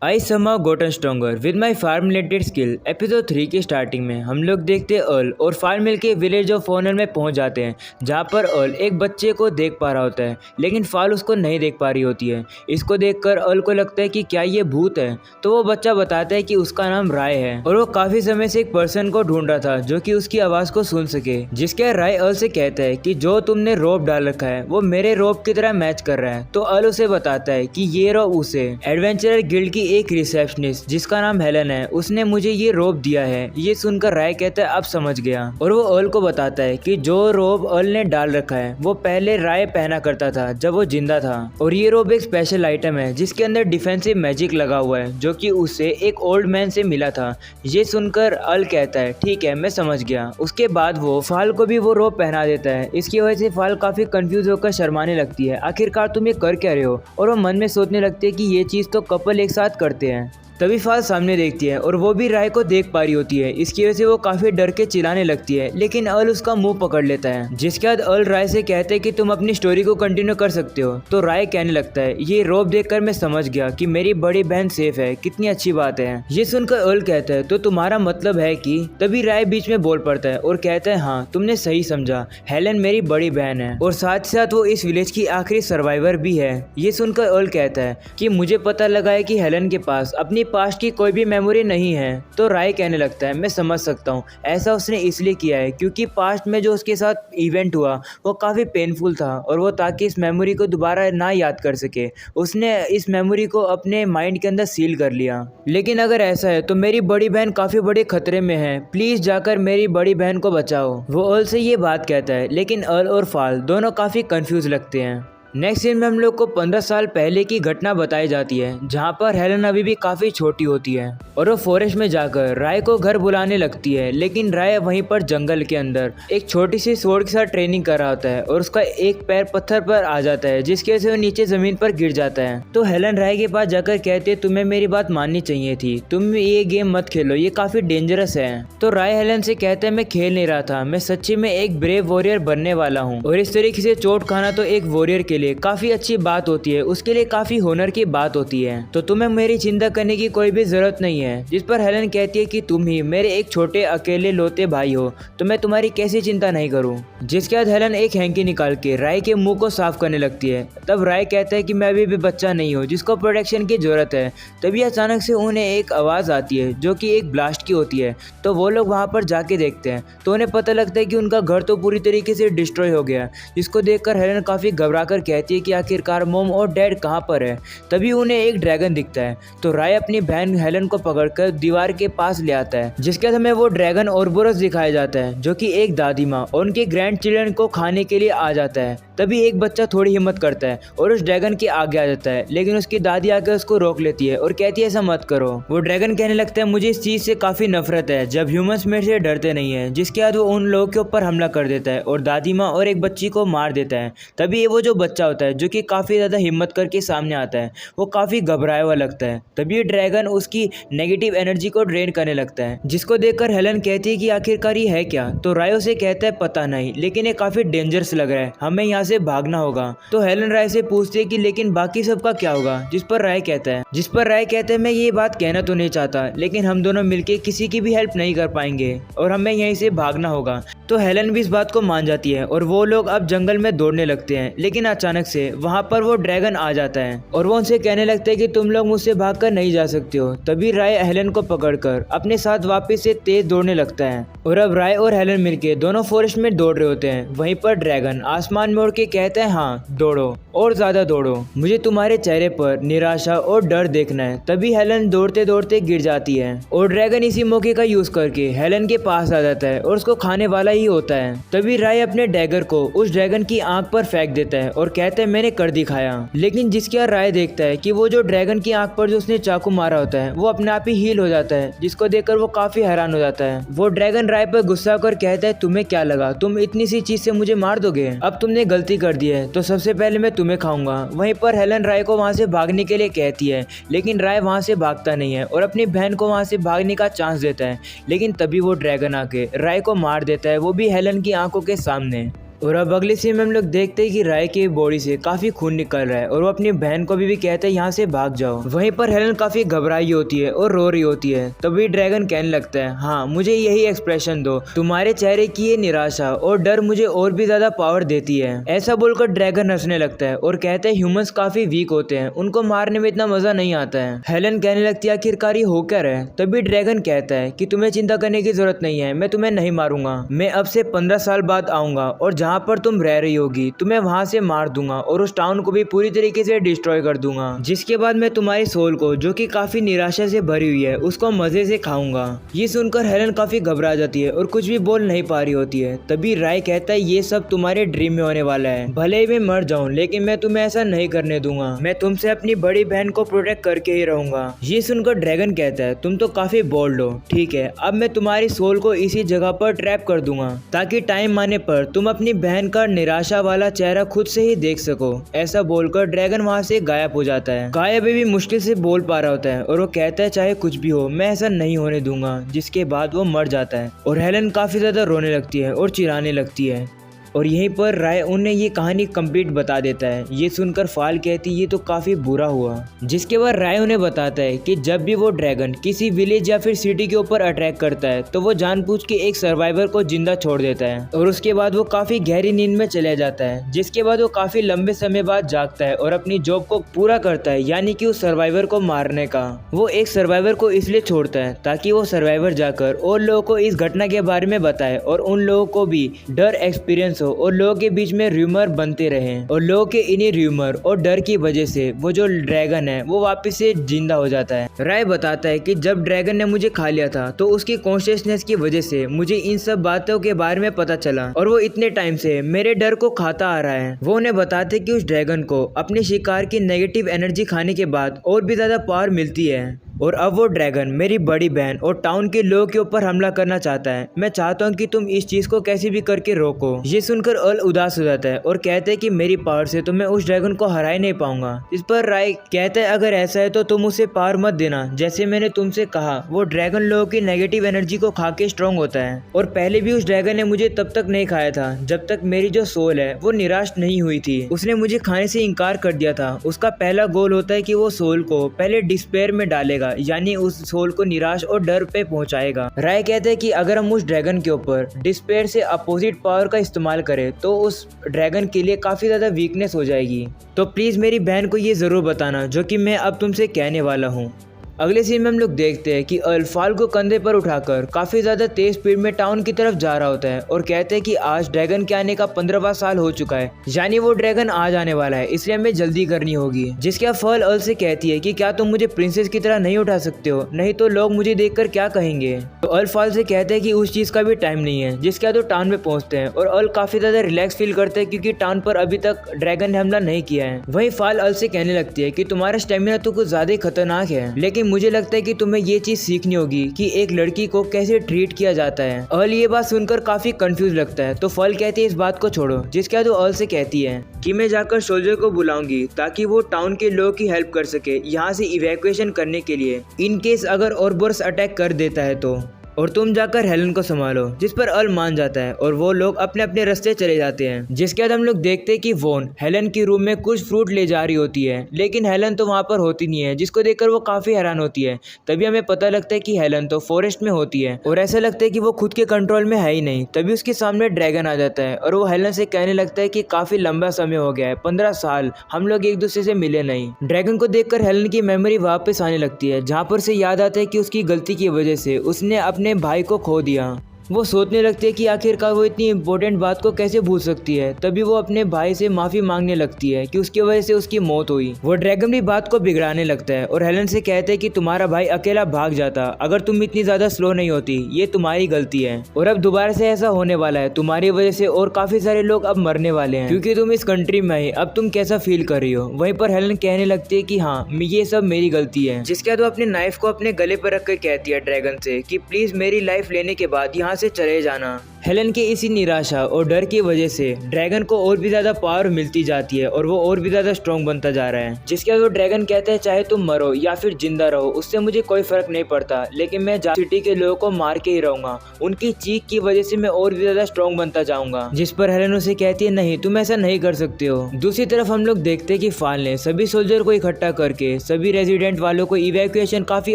I somehow gotten stronger with my farm related skill। Episode 3 की starting में हम लोग देखते अर्ल और फार्म मिल के विलेज ऑफ ऑनर में पहुंच जाते हैं, जहां पर अर्ल एक बच्चे को देख पा रहा होता है, लेकिन फाल उसको नहीं देख पा रही होती है। इसको देखकर अर्ल को लगता है कि क्या ये भूत है, तो वो बच्चा बताता है कि उसका नाम राय है और वो काफी समय से एक पर्सन को ढूंढ रहा था जो कि उसकी आवाज को सुन सके। जिसके राय अर्ल से कहता है कि जो तुमने रोप डाल रखा है वो मेरे रोप की तरह मैच कर रहा है। तो अर्ल उसे बताता है कि ये रोप उसे एडवेंचरर गिल्ड की एक रिसेप्शनिस्ट जिसका नाम हेलन है, उसने मुझे ये रोप दिया है। ये सुनकर राय कहता है अब समझ गया, और वो अर्ल को बताता है कि जो रोप अर्ल ने डाल रखा है वो पहले राय पहना करता था जब वो जिंदा था, और ये रोप एक स्पेशल आइटम है जिसके अंदर डिफेंसिव मैजिक लगा हुआ है जो कि उसे एक ओल्ड मैन से मिला था। ये सुनकर अर्ल कहता है ठीक है मैं समझ गया। उसके बाद वो फाल को भी वो रोप पहना देता है। इसकी वजह से फाल काफी कंफ्यूज होकर शर्माने लगती है, आखिरकार तुम ये कर क्या रहे हो, और वो मन में सोचने लगती है कि ये चीज तो कपल एक साथ करते हैं। तभी फाल सामने देखती है और वो भी राय को देख पा रही होती है। इसकी वजह से वो काफी डर के चिल्लाने लगती है, लेकिन अर्ल उसका मुंह पकड़ लेता है। जिसके बाद अर्ल राय से कहते हैं कि तुम अपनी स्टोरी को कंटिन्यू कर सकते हो। तो राय कहने लगता है ये रोप देखकर मैं समझ गया कि मेरी बड़ी बहन सेफ है, कितनी अच्छी बात है। ये सुनकर अर्ल कहता है तो तुम्हारा मतलब है कि। तभी राय बीच में बोल पड़ता है और कहता है हाँ तुमने सही समझा, हेलन मेरी बड़ी बहन है और साथ ही साथ वो इस विलेज की आखिरी सर्वाइवर भी है। ये सुनकर अर्ल कहता है कि मुझे पता लगा है कि हेलन के पास अपनी पास्ट की कोई भी मेमोरी नहीं है। तो राय कहने लगता है मैं समझ सकता हूँ, ऐसा उसने इसलिए किया है क्योंकि पास्ट में जो उसके साथ इवेंट हुआ वो काफ़ी पेनफुल था, और वो ताकि इस मेमोरी को दोबारा ना याद कर सके उसने इस मेमोरी को अपने माइंड के अंदर सील कर लिया। लेकिन अगर ऐसा है तो मेरी बड़ी बहन काफ़ी बड़े खतरे में है, प्लीज़ जाकर मेरी बड़ी बहन को बचाओ। वो अर्ल से ये बात कहता है, लेकिन अर्ल और फाल दोनों काफ़ी कंफ्यूज लगते हैं। नेक्स्ट सीन में हम लोग को 15 साल पहले की घटना बताई जाती है, जहाँ पर हेलन अभी भी काफी छोटी होती है और वो फॉरेस्ट में जाकर राय को घर बुलाने लगती है। लेकिन राय वहीं पर जंगल के अंदर एक छोटी सी स्वॉर्ड के साथ ट्रेनिंग कर रहा होता है और उसका एक पैर पत्थर पर आ जाता है, जिसकी वजह से वो नीचे जमीन पर गिर जाता है। तो हेलन राय के पास जाकर कहती है तुम्हें मेरी बात माननी चाहिए थी, तुम ये गेम मत खेलो, ये काफी डेंजरस है। तो राय हेलन से कहता है मैं खेल नहीं रहा था, मैं सच्ची में एक ब्रेव वॉरियर बनने वाला हूँ, और इस तरीके से चोट खाना तो एक वॉरियर के लिए काफी अच्छी बात होती है, उसके लिए काफी होनर की बात होती है, तो तुम्हें मेरी चिंता करने की कोई भी जरूरत नहीं है। जिस पर हेलन कहती है कि तुम ही मेरे एक छोटे अकेले लोते भाई हो, तो मैं तुम्हारी कैसी चिंता नहीं करूं। जिसके बाद हेलन एक हैंकी निकाल के राय के मुंह को साफ करने लगती है। तब राय कहता है कि मैं अभी भी बच्चा नहीं हूँ जिसको प्रोटेक्शन की जरूरत है। तभी अचानक से उन्हें एक आवाज आती है जो कि एक ब्लास्ट की होती है। तो वो लोग वहां पर जाके देखते हैं तो उन्हें पता लगता है कि उनका घर तो पूरी तरीके से डिस्ट्रॉय हो गया, जिसको देखकर हेलन काफी घबरा कर कहती है कि आखिरकार मोम और डैड कहाँ पर है। तभी उन्हें एक ड्रैगन दिखता है, तो राय अपनी बहन हेलन को पकड़कर दीवार के पास ले आता है। जिसके बाद हमें वो ड्रैगन ओरबोरस दिखाया जाता है जो कि एक दादी माँ और उनके ग्रैंड चिल्ड्रन को खाने के लिए आ जाता है। तभी एक बच्चा थोड़ी हिम्मत करता है और उस ड्रैगन के आगे आ जाता है, लेकिन उसकी दादी आकर उसको रोक लेती है और कहती है ऐसा मत करो। वो ड्रैगन कहने लगता है मुझे इस चीज से काफी नफरत है जब ह्यूमंस मेरे से डरते नहीं है। जिसके बाद वो उन लोगों के ऊपर हमला कर देता है और दादी माँ और एक बच्ची को मार देता है। तभी वो जो बच्चा होता है जो कि काफी ज्यादा हिम्मत करके सामने आता है, वो काफी घबराया हुआ लगता है। तभी ड्रैगन उसकी नेगेटिव एनर्जी को ड्रेन करने लगता है, जिसको देखकर हेलन कहती है कि आखिरकार ये है क्या। तो राय से कहता है पता नहीं, लेकिन ये काफी डेंजरस लग रहा है, हमें यहाँ से भागना होगा। तो हेलन राय से पूछती है कि लेकिन बाकी सबका क्या होगा। जिस पर राय कहता है मैं ये बात कहना तो नहीं चाहता, लेकिन हम दोनों मिलके किसी की भी हेल्प नहीं कर पाएंगे और हमें यहीं से भागना होगा। तो हेलन भी इस बात को मान जाती है और वो लोग अब जंगल में दौड़ने लगते हैं। लेकिन अचानक से वहां पर वो ड्रैगन आ जाता है और वो उनसे कहने लगता है कि तुम लोग मुझसे भागकर नहीं जा सकते हो। तभी राय हेलन को पकड़कर अपने साथ वापस से तेज दौड़ने लगता है और अब राय और हेलन मिलके दोनों फॉरेस्ट में दौड़ रहे होते हैं। वहीं पर ड्रैगन आसमान में उड़ के कहता है हाँ दौड़ो और ज्यादा दौड़ो, मुझे तुम्हारे चेहरे पर निराशा और डर देखना है। तभी हेलन दौड़ते दौड़ते गिर जाती है और ड्रैगन इसी मौके का यूज करके हेलन के पास आ जाता है और उसको खाने वाला ही होता है। तभी राय अपने डैगर को उस ड्रैगन की आंख पर फेंक देता है और कहता है मैंने कर दिखाया। लेकिन जिसके बाद राय देखता है कि वो जो ड्रैगन की आंख पर जो उसने चाकू मारा होता है वो अपने आप ही हील हो जाता है, जिसको देखकर वो काफी हैरान हो जाता है। वो ड्रैगन राय पर गुस्सा कर कहता है तुम्हें क्या लगा, तुम इतनी सी चीज से मुझे मार दोगे, अब तुमने गलती कर दी है तो सबसे पहले मैं तुम्हें खाऊंगा। वहीं पर हेलन राय को वहां से भागने के लिए कहती है, लेकिन राय वहां से भागता नहीं है और अपनी बहन को वहां से भागने का चांस देता है। लेकिन तभी वो ड्रैगन आके राय को मार देता है, वो भी हेलन की आंखों के सामने। और अब अगले सीन में हम लोग देखते हैं कि राय की बॉडी से काफी खून निकल रहा है और वो अपनी बहन को भी कहता है यहाँ से भाग जाओ। वहीं पर हेलन काफी घबराई होती है और रो रही होती है। तभी ड्रैगन कहने लगता है, हाँ मुझे यही एक्सप्रेशन दो, तुम्हारे चेहरे की ये निराशा और डर मुझे और भी ज्यादा पावर देती है। ऐसा बोलकर ड्रैगन हंसने लगता है और कहता है ह्यूमंस काफी वीक होते हैं, उनको मारने में इतना मजा नहीं आता है। हेलन कहने लगती है आखिरकार ये हो क्या रहा है। तभी ड्रैगन कहता है कि तुम्हें चिंता करने की जरूरत नहीं है, मैं तुम्हें नहीं मारूंगा। मैं अब से 15 साल बाद आऊंगा और जहाँ पर तुम रह रही होगी तुम्हें वहां से मार दूंगा और उस टाउन को भी पूरी तरीके से डिस्ट्रॉय कर दूंगा। जिसके बाद मैं तुम्हारी सोल को, जो कि काफी निराशा से भरी हुई है, उसको मजे से खाऊंगा। ये सुनकर हेलन काफी घबरा जाती है और कुछ भी बोल नहीं पा रही होती है। तभी राय कहता है ये सब तुम्हारे ड्रीम में होने वाला है, भले ही मैं मर जाऊं लेकिन मैं तुम्हें ऐसा नहीं करने दूंगा। मैं तुमसे अपनी बड़ी बहन को प्रोटेक्ट करके ही रहूंगा। ये सुनकर ड्रैगन कहता है तुम तो काफी बोल्ड हो, ठीक है अब मैं तुम्हारी सोल को इसी जगह पर ट्रैप कर दूंगा ताकि टाइम आने पर तुम अपनी बहन का निराशा वाला चेहरा खुद से ही देख सको। ऐसा बोलकर ड्रैगन वहाँ से गायब हो जाता है। गायब भी मुश्किल से बोल पा रहा होता है और वो कहता है चाहे कुछ भी हो मैं ऐसा नहीं होने दूंगा। जिसके बाद वो मर जाता है और हेलन काफी ज्यादा रोने लगती है और चिल्लाने लगती है। और यहीं पर राय उन्हें ये कहानी कंप्लीट बता देता है। ये सुनकर फाल कहती ये तो काफी बुरा हुआ। जिसके बाद राय उन्हें बताता है कि जब भी वो ड्रैगन किसी विलेज या फिर सिटी के ऊपर अटैक करता है तो वो जानबूझ के एक सर्वाइवर को जिंदा छोड़ देता है और उसके बाद वो काफी गहरी नींद में चले जाता है। जिसके बाद वो काफी लंबे समय बाद जागता है और अपनी जॉब को पूरा करता है, यानी कि उस सर्वाइवर को मारने का। वो एक सर्वाइवर को इसलिए छोड़ता है ताकि वो सर्वाइवर जाकर और लोगों को इस घटना के बारे में बताए और उन लोगों को भी डर एक्सपीरियंस हो और लोगों के बीच में र्यूमर बनते रहे। और लोगों के इन्हीं र्यूमर और डर की वजह से वो जो ड्रैगन है वो वापस से जिंदा हो जाता है। राय बताता है कि जब ड्रैगन ने मुझे खा लिया था तो उसकी कॉन्शियसनेस की वजह से मुझे इन सब बातों के बारे में पता चला और वो इतने टाइम से मेरे डर को खाता आ रहा है। वो उन्हें बताते कि उस ड्रैगन को अपने शिकार की नेगेटिव एनर्जी खाने के बाद और भी ज्यादा पावर मिलती है और अब वो ड्रैगन मेरी बड़ी बहन और टाउन के लोगों के ऊपर हमला करना चाहता है। मैं चाहता हूँ कि तुम इस चीज को कैसे भी करके रोको। ये सुनकर अर्ल उदास हो जाता है और कहते हैं कि मेरी पावर से तो मैं उस ड्रैगन को हरा ही नहीं पाऊंगा। इस पर राय कहता है अगर ऐसा है तो तुम उसे पावर मत देना, जैसे मैंने तुमसे कहा वो ड्रैगन लोगों की नेगेटिव एनर्जी को खा के स्ट्रॉन्ग होता है और पहले भी उस ड्रैगन ने मुझे तब तक नहीं खाया था जब तक मेरी जो सोल है वो निराश नहीं हुई थी। उसने मुझे खाने से इनकार कर दिया था। उसका पहला गोल होता है कि वो सोल को पहले डिस्पेयर में डालेगा, यानी उस सोल को निराश और डर पे पहुंचाएगा। राय कहते हैं कि अगर हम उस ड्रैगन के ऊपर डिस्पेयर से अपोजिट पावर का इस्तेमाल करें तो उस ड्रैगन के लिए काफी ज्यादा वीकनेस हो जाएगी। तो प्लीज मेरी बहन को ये जरूर बताना जो कि मैं अब तुमसे कहने वाला हूँ। अगले सीन में हम लोग देखते हैं कि अर्ल फाल को कंधे पर उठाकर काफी ज्यादा तेज स्पीड में टाउन की तरफ जा रहा होता है और कहते हैं कि आज ड्रैगन के आने का 15वां साल हो चुका है, यानी वो ड्रैगन आ जाने वाला है, इसलिए हमें जल्दी करनी होगी। जिसके फाल अर्ल से कहती है कि क्या तुम मुझे प्रिंसेस की तरह नहीं उठा सकते हो, नहीं तो लोग मुझे देखकर क्या कहेंगे। तो अर्ल फाल से कहते हैं कि उस चीज का भी टाइम नहीं है। जिसके बाद वो टाउन में पहुंचते हैं और अर्ल काफी ज्यादा रिलैक्स फील करते हैं क्योंकि टाउन पर अभी तक ड्रैगन ने हमला नहीं किया है। वहीं फाल अर्ल से कहने लगती है कि तुम्हारा स्टेमिना तो कुछ ज्यादा ही खतरनाक है, लेकिन मुझे लगता है कि तुम्हें ये चीज सीखनी होगी कि एक लड़की को कैसे ट्रीट किया जाता है। अर्ल ये बात सुनकर काफी कंफ्यूज लगता है तो फल कहती है इस बात को छोड़ो। जिसके बाद वो अर्ल से कहती है कि मैं जाकर सोल्जर को बुलाऊंगी ताकि वो टाउन के लोगों की हेल्प कर सके यहाँ से इवैक्यूएशन करने के लिए, इन केस अगर ओरबोरस अटैक कर देता है तो, और तुम जाकर हेलन को संभालो। जिस पर अर्ल मान जाता है और वो लोग अपने अपने रास्ते चले जाते हैं। जिसके बाद हम लोग देखते हैं कि वोन हेलन की रूम में कुछ फ्रूट ले जा रही होती है, लेकिन हेलन तो वहाँ पर होती नहीं है, जिसको देखकर वो काफी हैरान होती है। तभी हमें पता लगता है कि हेलन तो फॉरेस्ट में होती है और ऐसा लगता है कि वो खुद के कंट्रोल में है ही नहीं। तभी उसके सामने ड्रैगन आ जाता है और वो हेलन से कहने लगता है कि काफी लंबा समय हो गया है, 15 साल हम लोग एक दूसरे से मिले नहीं। ड्रैगन को देखकर हेलन की मेमोरी वापस आने लगती है, जहाँ पर से याद आता है कि उसकी गलती की वजह से उसने अपने भाई को खो दिया। वो सोचने लगती है कि आखिरकार वो इतनी इम्पोर्टेंट बात को कैसे भूल सकती है। तभी वो अपने भाई से माफी मांगने लगती है कि उसकी वजह से उसकी मौत हुई। वो ड्रैगन भी बात को बिगड़ाने लगता है और हेलन से कहते हैं कि तुम्हारा भाई अकेला भाग जाता, अगर तुम इतनी ज्यादा स्लो नहीं होती, ये तुम्हारी गलती है और अब दोबारा से ऐसा होने वाला है तुम्हारी वजह से और काफी सारे लोग अब मरने वाले हैं क्योंकि तुम इस कंट्री में आई। अब तुम कैसा फील कर रही हो। वहीं पर हेलन कहने लगती है कि हाँ ये सब मेरी गलती है। जिसके बाद वो अपने नाइफ को अपने गले पर रखकर कहती है ड्रैगन से कि प्लीज मेरी लाइफ लेने के बाद यहाँ से चले जाना। हेलन के इसी निराशा और डर की वजह से ड्रैगन को और भी ज़्यादा पावर मिलती जाती है और वो और भी ज़्यादा स्ट्रॉन्ग बनता जा रहा है। जिसके बाद वो ड्रैगन कहता है चाहे तुम मरो या फिर जिंदा रहो उससे मुझे कोई फर्क नहीं पड़ता, लेकिन मैं सिटी के लोगों को मार के ही रहूंगा। उनकी चीख की वजह से मैं और भी ज़्यादा स्ट्रॉन्ग बनता जाऊंगा। जिस पर हेलन उसे कहती है नहीं तुम ऐसा नहीं कर सकते हो। दूसरी तरफ हम लोग देखते हैं कि फाल ने सभी सोल्जर को इकट्ठा करके सभी रेजिडेंट वालों को इवैक्यूएशन काफी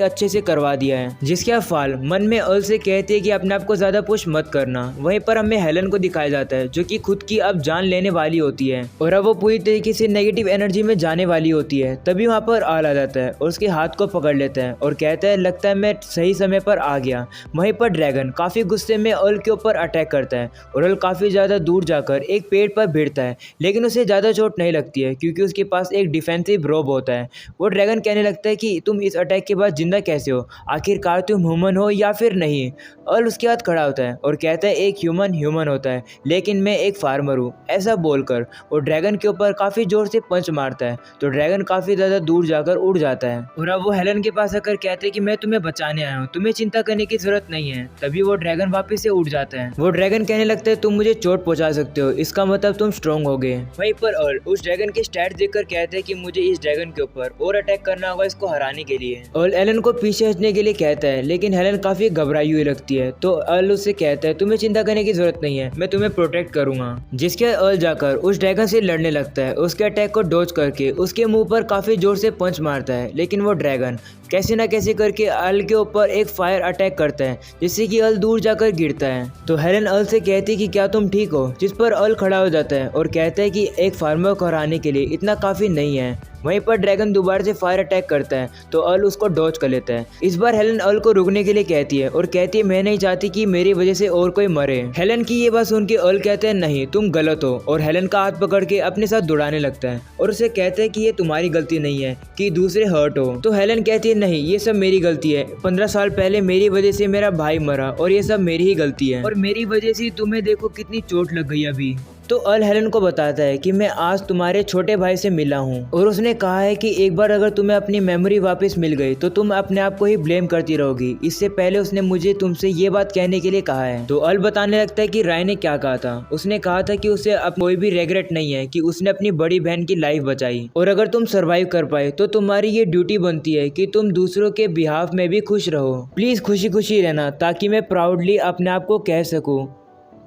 अच्छे से करवा दिया है। जिसके बाद फाल मन में अर्ल से कहती है कि अपने आप को ज्यादा पुश मत करना। वहीं पर हमें हेलन को दिखाया जाता है जो कि खुद की अब जान लेने वाली होती है और अब वो पूरी तरीके से नेगेटिव एनर्जी में जाने वाली होती है। तभी वहाँ पर आल आ जाता है और उसके हाथ को पकड़ लेता है और कहता है लगता है मैं सही समय पर आ गया। वहीं पर ड्रैगन काफी गुस्से में अर्ल के ऊपर अटैक करता है और अर्ल काफी ज्यादा दूर जाकर एक पेड़ पर भिड़ता है, लेकिन उसे ज्यादा चोट नहीं लगती है क्योंकि उसके पास एक डिफेंसिव रोब होता है। वो ड्रैगन कहने लगता है कि तुम इस अटैक के बाद जिंदा कैसे हो, आखिरकार तुम ह्यूमन हो या फिर नहीं। अर्ल उसके बाद खड़ा होता है और कहता है एक ह्यूमन होता है लेकिन मैं एक फार्मर हूँ। ऐसा बोलकर वो ड्रैगन के ऊपर काफी जोर से पंच मारता है तो ड्रैगन काफी ज्यादा दूर जाकर उड़ जाता है और अब वो हेलन के पास आकर कहते हैं कि मैं तुम्हें बचाने आया हूँ, तुम्हें चिंता करने की जरूरत नहीं है। तभी वो ड्रैगन वापस से उड़ जाता है। वो ड्रैगन कहने लगता है तुम मुझे चोट पहुंचा सकते हो, इसका मतलब तुम स्ट्रॉन्ग हो गए। वहीं पर अर्ल उस ड्रैगन के स्टैट्स देखकर कहते हैं कि मुझे इस ड्रैगन के ऊपर और अटैक करना होगा इसको हराने के लिए। अर्ल हेलन को पीछे हटने के लिए कहता है लेकिन हेलन काफी घबराई हुई लगती है तो अर्ल उससे कहता है तुम्हें चिंता करने की जरूरत नहीं है, मैं तुम्हें प्रोटेक्ट करूंगा। जिसके अर्ल जाकर उस ड्रैगन से लड़ने लगता है, उसके अटैक को डॉज करके उसके मुंह पर काफी जोर से पंच मारता है, लेकिन वो ड्रैगन कैसे ना कैसे करके अर्ल के ऊपर एक फायर अटैक करता है जिससे कि अर्ल दूर जाकर गिरता है। तो हेलन अर्ल से कहती है कि क्या तुम ठीक हो, जिस पर अर्ल खड़ा हो जाता है और कहता है कि एक फार्मर को हराने के लिए इतना काफी नहीं है। वहीं पर ड्रैगन दोबारा से फायर अटैक करता है तो अर्ल उसको डॉज कर लेता है। इस बार हेलन अर्ल को रुकने के लिए कहती है और कहती है मैं नहीं चाहती कि मेरी वजह से और कोई मरे। हेलन की ये बात सुन के अर्ल कहते हैं नहीं तुम गलत हो और हेलन का हाथ पकड़ के अपने साथ दौड़ाने लगता है और उसे कहते हैं कि ये तुम्हारी गलती नहीं है कि दूसरे हर्ट हो। तो हेलन कहती है नहीं ये सब मेरी गलती है, 15 साल पहले मेरी वजह से मेरा भाई मरा और ये सब मेरी ही गलती है और मेरी वजह से तुम्हें देखो कितनी चोट लग गई अभी। तो अर्ल हेलन को बताता है कि मैं आज तुम्हारे छोटे भाई से मिला हूँ और उसने कहा है कि एक बार अगर तुम्हें अपनी मेमोरी वापस मिल गई तो तुम अपने आप को ही ब्लेम करती रहोगी। इससे पहले उसने मुझे तुमसे ये बात कहने के लिए कहा है। तो अर्ल बताने लगता है कि राय ने क्या कहा था। उसने कहा था कि उसे अब कोई भी रेग्रेट नहीं है कि उसने अपनी बड़ी बहन की लाइफ बचाई और अगर तुम सर्वाइव कर पाए तो तुम्हारी ये ड्यूटी बनती है कि तुम दूसरों के बिहाफ में भी खुश रहो। प्लीज खुशी खुशी रहना ताकि मैं प्राउडली अपने आप को कह सकूं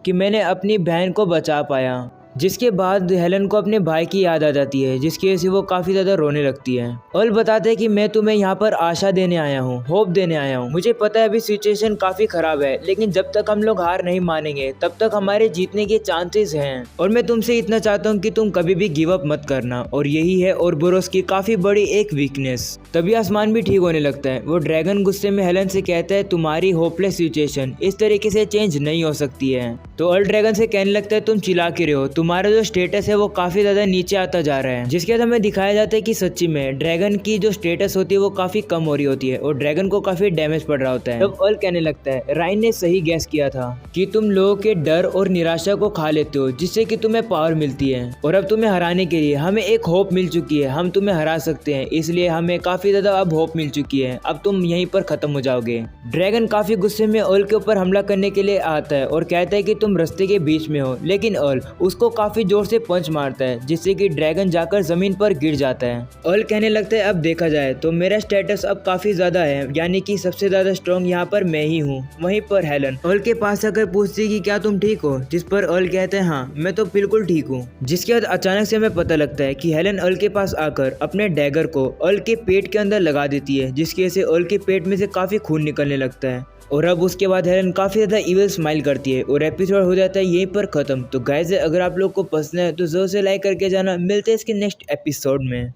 कि मैंने अपनी बहन को बचा पाया। जिसके बाद हेलन को अपने भाई की याद आ जाती है जिसकी वजह से वो काफी ज्यादा रोने लगती है। अर्ल बताते हैं कि मैं तुम्हें यहाँ पर आशा देने आया हूँ, होप देने आया हूँ। मुझे पता है अभी सिचुएशन काफी खराब है लेकिन जब तक हम लोग हार नहीं मानेंगे तब तक हमारे जीतने के चांसेस हैं और मैं तुमसे इतना चाहता हूँ कि तुम कभी भी गिव अप मत करना। और यही है ओरबोरोस की काफी बड़ी एक वीकनेस। तभी आसमान भी ठीक होने लगता है। वो ड्रैगन गुस्से में हेलन से कहता है तुम्हारी होपलेस सिचुएशन इस तरीके से चेंज नहीं हो सकती है। तो अर्ल ड्रैगन से कहने लगता है तुम चिल्ला के रहे हो, तुम्हारा जो स्टेटस है वो काफी ज्यादा नीचे आता जा रहा है। जिसके बाद हमें दिखाया जाता है कि सच्ची में ड्रैगन की जो स्टेटस होती है वो काफी कम हो रही होती है और ड्रैगन को काफी डैमेज पड़ रहा होता है। तब अर्ल कहने लगता है राइन ने सही गैस किया था कि तुम लोगों के डर और निराशा को खा लेते हो जिससे कि तुम्हें पावर मिलती है और अब तुम्हें हराने के लिए हमें एक होप मिल चुकी है, हम तुम्हें हरा सकते हैं, इसलिए हमें काफी ज्यादा अब होप मिल चुकी है, अब तुम यहीं पर खत्म हो जाओगे। ड्रैगन काफी गुस्से में अर्ल के ऊपर हमला करने के लिए आता है और कहता है कि तुम रास्ते के बीच में हो, लेकिन अर्ल उसको काफी जोर से पंच मारता है जिससे कि ड्रैगन जाकर जमीन पर गिर जाता है। अर्ल कहने लगता है अब देखा जाए तो मेरा स्टेटस अब काफी ज्यादा है, यानी कि सबसे ज्यादा स्ट्रॉन्ग यहाँ पर मैं ही हूँ। वहीं पर हेलन अर्ल के पास आकर पूछती है कि क्या तुम ठीक हो, जिस पर अर्ल कहते हैं हाँ मैं तो बिल्कुल ठीक हूँ। जिसके बाद अचानक से हमें पता लगता है कि हेलन अर्ल के पास आकर अपने डैगर को अर्ल के पेट के अंदर लगा देती है जिसकी वजह से अर्ल के पेट में से काफी खून निकलने लगता है और अब उसके बाद हेलन काफी ज्यादा इविल स्माइल करती है और एपिसोड हो जाता है यहीं पर खत्म। तो गाइस अगर आप लोग को पसंद है तो जरूर से लाइक करके जाना। मिलते हैं इसके नेक्स्ट एपिसोड में।